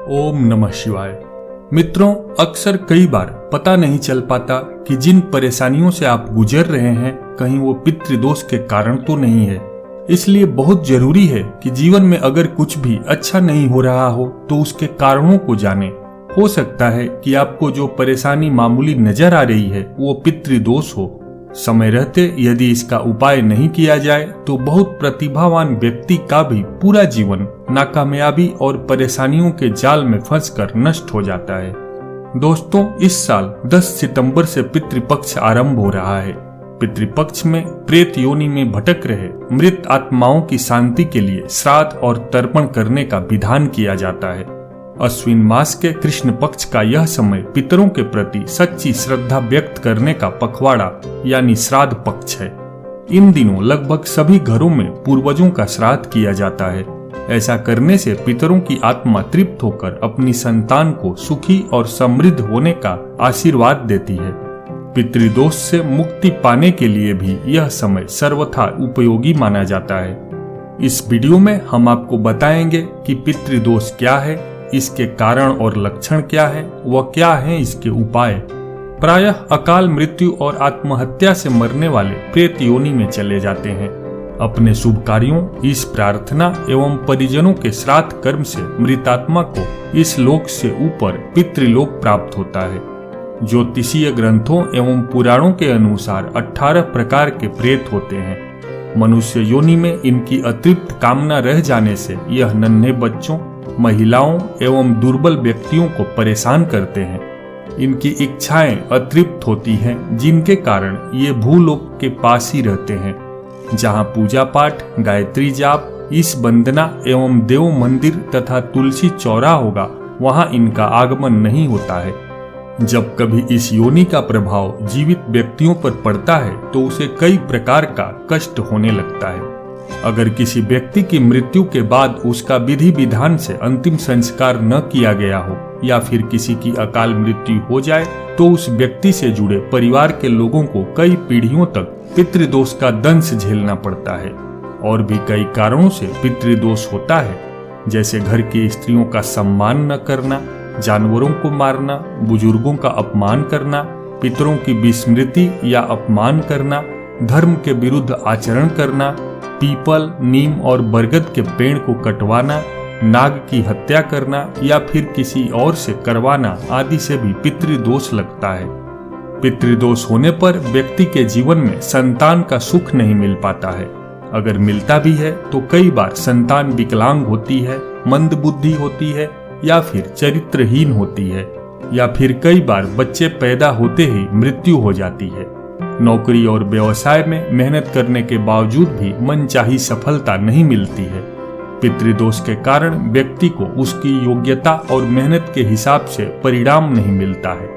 ओम नमः शिवाय। मित्रों, अक्सर कई बार पता नहीं चल पाता कि जिन परेशानियों से आप गुजर रहे हैं कहीं वो पितृदोष के कारण तो नहीं है। इसलिए बहुत जरूरी है कि जीवन में अगर कुछ भी अच्छा नहीं हो रहा हो तो उसके कारणों को जानें। हो सकता है कि आपको जो परेशानी मामूली नजर आ रही है वो पितृदोष हो। समय रहते यदि इसका उपाय नहीं किया जाए तो बहुत प्रतिभावान व्यक्ति का भी पूरा जीवन नाकामयाबी और परेशानियों के जाल में फंसकर नष्ट हो जाता है। दोस्तों, इस साल 10 सितंबर से पितृपक्ष आरंभ हो रहा है। पितृपक्ष में प्रेत योनि में भटक रहे मृत आत्माओं की शांति के लिए श्राद्ध और तर्पण करने का विधान किया जाता है। अश्विन मास के कृष्ण पक्ष का यह समय पितरों के प्रति सच्ची श्रद्धा व्यक्त करने का पखवाड़ा यानी श्राद्ध पक्ष है। इन दिनों लगभग सभी घरों में पूर्वजों का श्राद्ध किया जाता है। ऐसा करने से पितरों की आत्मा तृप्त होकर अपनी संतान को सुखी और समृद्ध होने का आशीर्वाद देती है। पितृदोष से मुक्ति पाने के लिए भी यह समय सर्वथा उपयोगी माना जाता है। इस वीडियो में हम आपको बताएंगे कि पितृदोष क्या है, इसके कारण और लक्षण क्या है, व क्या है इसके उपाय। प्रायः अकाल मृत्यु और आत्महत्या से मरने वाले प्रेत योनि में चले जाते हैं। अपने शुभ कार्यों, इस प्रार्थना एवं परिजनों के श्राद्ध कर्म से मृतात्मा को इस लोक से ऊपर पितृलोक प्राप्त होता है। ज्योतिषीय ग्रंथों एवं पुराणों के अनुसार 18 प्रकार के प्रेत होते हैं। मनुष्य योनि में इनकी अतृप्त कामना रह जाने से यह नन्हे बच्चों, महिलाओं एवं दुर्बल व्यक्तियों को परेशान करते हैं। इनकी इच्छाएं अतृप्त होती हैं, जिनके कारण ये भूलोक के पास ही रहते हैं। जहां पूजा पाठ, गायत्री जाप, ईश वंदना एवं देव मंदिर तथा तुलसी चौरा होगा, वहां इनका आगमन नहीं होता है। जब कभी इस योनि का प्रभाव जीवित व्यक्तियों पर पड़ता है तो उसे कई प्रकार का कष्ट होने लगता है। अगर किसी व्यक्ति की मृत्यु के बाद उसका विधि विधान से अंतिम संस्कार न किया गया हो या फिर किसी की अकाल मृत्यु हो जाए तो उस व्यक्ति से जुड़े परिवार के लोगों को कई पीढ़ियों तक पितृदोष का दंश झेलना पड़ता है। और भी कई कारणों से पितृदोष होता है, जैसे घर की स्त्रियों का सम्मान न करना, जानवरों को मारना, बुजुर्गों का अपमान करना, पितरों की विस्मृति या अपमान करना, धर्म के विरुद्ध आचरण करना, पीपल, नीम और बरगद के पेड़ को कटवाना, नाग की हत्या करना या फिर किसी और से करवाना आदि से भी पितृदोष लगता है। पितृदोष होने पर व्यक्ति के जीवन में संतान का सुख नहीं मिल पाता है। अगर मिलता भी है तो कई बार संतान विकलांग होती है, मंद बुद्धि होती है या फिर चरित्रहीन होती है, या फिर कई बार बच्चे पैदा होते ही मृत्यु हो जाती है। नौकरी और व्यवसाय में मेहनत करने के बावजूद भी मनचाही सफलता नहीं मिलती है। पितृदोष के कारण व्यक्ति को उसकी योग्यता और मेहनत के हिसाब से परिणाम नहीं मिलता है।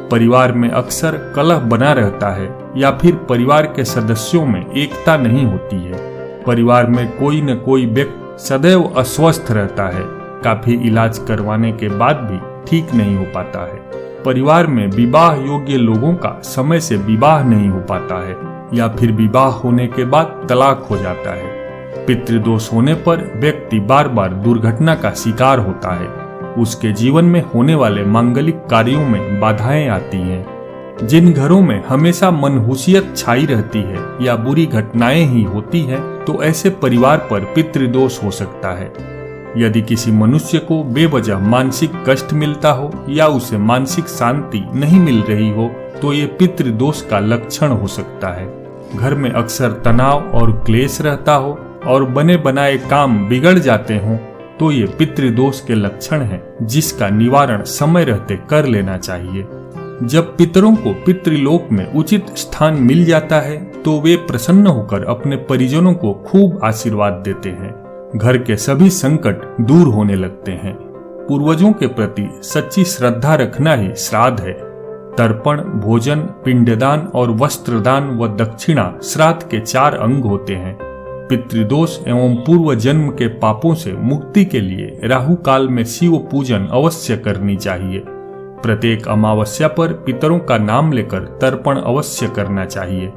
परिवार में अक्सर कलह बना रहता है या फिर परिवार के सदस्यों में एकता नहीं होती है। परिवार में कोई न कोई व्यक्ति सदैव अस्वस्थ रहता है। काफी इलाज करवाने के बाद भी ठीक नहीं हो पाता है। परिवार में विवाह योग्य लोगों का समय से विवाह नहीं हो पाता है या फिर विवाह होने के बाद तलाक हो जाता है। पितृदोष होने पर व्यक्ति बार बार दुर्घटना का शिकार होता है। उसके जीवन में होने वाले मांगलिक कार्यों में बाधाएं आती हैं। जिन घरों में हमेशा मनहूसियत छाई रहती है या बुरी घटनाएं ही होती हैं, तो ऐसे परिवार पर पितृदोष हो सकता है। यदि किसी मनुष्य को बेवजह मानसिक कष्ट मिलता हो या उसे मानसिक शांति नहीं मिल रही हो तो ये पितृदोष का लक्षण हो सकता है। घर में अक्सर तनाव और क्लेश रहता हो और बने बनाए काम बिगड़ जाते हों तो ये पितृदोष के लक्षण हैं, जिसका निवारण समय रहते कर लेना चाहिए। जब पितरों को पितृलोक में उचित स्थान मिल जाता है तो वे प्रसन्न होकर अपने परिजनों को खूब आशीर्वाद देते हैं। घर के सभी संकट दूर होने लगते हैं। पूर्वजों के प्रति सच्ची श्रद्धा रखना ही श्राद्ध है। तर्पण, भोजन, पिंडदान और वस्त्रदान व दक्षिणा श्राद्ध के 4 अंग होते हैं। पितृदोष एवं पूर्व जन्म के पापों से मुक्ति के लिए राहु काल में शिव पूजन अवश्य करनी चाहिए। प्रत्येक अमावस्या पर पितरों का नाम लेकर तर्पण अवश्य करना चाहिए।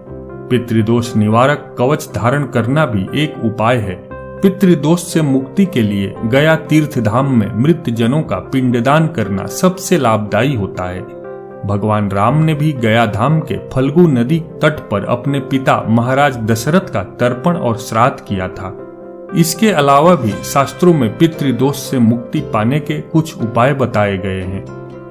पितृदोष निवारक कवच धारण करना भी एक उपाय है। पितृदोष से मुक्ति के लिए गया तीर्थ धाम में मृत जनों का पिंडदान करना सबसे लाभदायी होता है। भगवान राम ने भी गया धाम के फल्गु नदी तट पर अपने पिता महाराज दशरथ का तर्पण और श्राद्ध किया था। इसके अलावा भी शास्त्रों में पितृदोष से मुक्ति पाने के कुछ उपाय बताए गए हैं।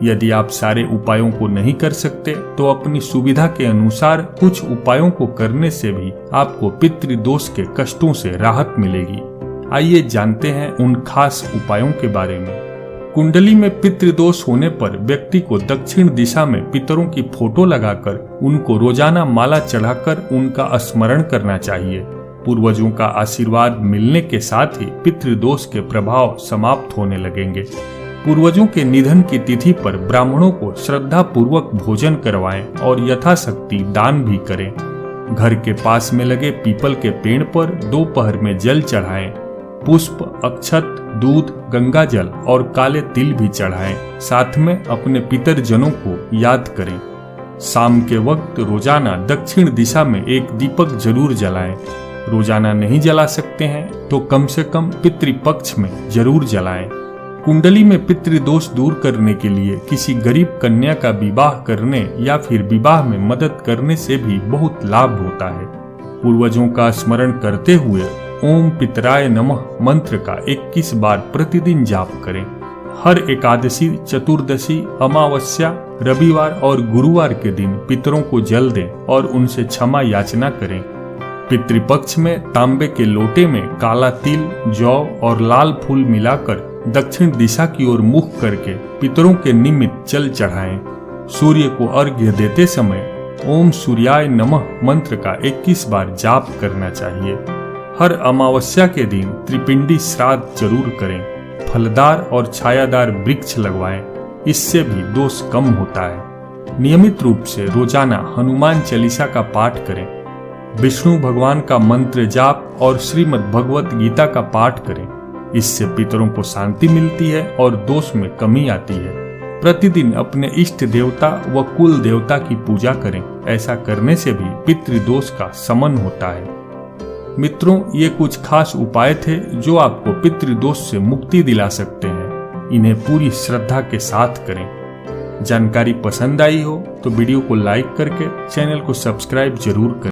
यदि आप सारे उपायों को नहीं कर सकते तो अपनी सुविधा के अनुसार कुछ उपायों को करने से भी आपको पितृदोष के कष्टों से राहत मिलेगी। आइए जानते हैं उन खास उपायों के बारे में। कुंडली में पितृदोष होने पर व्यक्ति को दक्षिण दिशा में पितरों की फोटो लगाकर उनको रोजाना माला चढ़ाकर उनका स्मरण करना चाहिए। पूर्वजों का आशीर्वाद मिलने के साथ ही पितृदोष के प्रभाव समाप्त होने लगेंगे। पूर्वजों के निधन की तिथि पर ब्राह्मणों को श्रद्धा पूर्वक भोजन करवाएं और यथाशक्ति दान भी करें। घर के पास में लगे पीपल के पेड़ पर दोपहर में जल चढ़ाएं। पुष्प, अक्षत, दूध, गंगा जल और काले तिल भी चढ़ाएं। साथ में अपने पितरजनों को याद करें। शाम के वक्त रोजाना दक्षिण दिशा में एक दीपक जरूर जलाएं। रोजाना नहीं जला सकते हैं तो कम से कम पितृपक्ष में जरूर जलाएं। कुंडली में पितृदोष दूर करने के लिए किसी गरीब कन्या का विवाह करने या फिर विवाह में मदद करने से भी बहुत लाभ होता है। पूर्वजों का स्मरण करते हुए ओम पितराय नमः मंत्र का 21 बार प्रतिदिन जाप करें। हर एकादशी, चतुर्दशी, अमावस्या, रविवार और गुरुवार के दिन पितरों को जल दें और उनसे क्षमा याचना करें। पितृपक्ष में तांबे के लोटे में काला तिल, जौ और लाल फूल मिलाकर दक्षिण दिशा की ओर मुख करके पितरों के निमित्त जल चढ़ाएं। सूर्य को अर्घ्य देते समय ओम सूर्याय नमः मंत्र का 21 बार जाप करना चाहिए। हर अमावस्या के दिन त्रिपिंडी श्राद्ध जरूर करें। फलदार और छायादार वृक्ष लगवाएं, इससे भी दोष कम होता है। नियमित रूप से रोजाना हनुमान चालीसा का पाठ करें। विष्णु भगवान का मंत्र जाप और श्रीमद् भगवत गीता का पाठ करें। इससे पितरों को शांति मिलती है और दोष में कमी आती है। प्रतिदिन अपने इष्ट देवता व कुल देवता की पूजा करें। ऐसा करने से भी पितृदोष का शमन होता है। मित्रों, ये कुछ खास उपाय थे जो आपको पितृदोष से मुक्ति दिला सकते हैं। इन्हें पूरी श्रद्धा के साथ करें। जानकारी पसंद आई हो तो वीडियो को लाइक करके चैनल को सब्सक्राइब जरूर करें।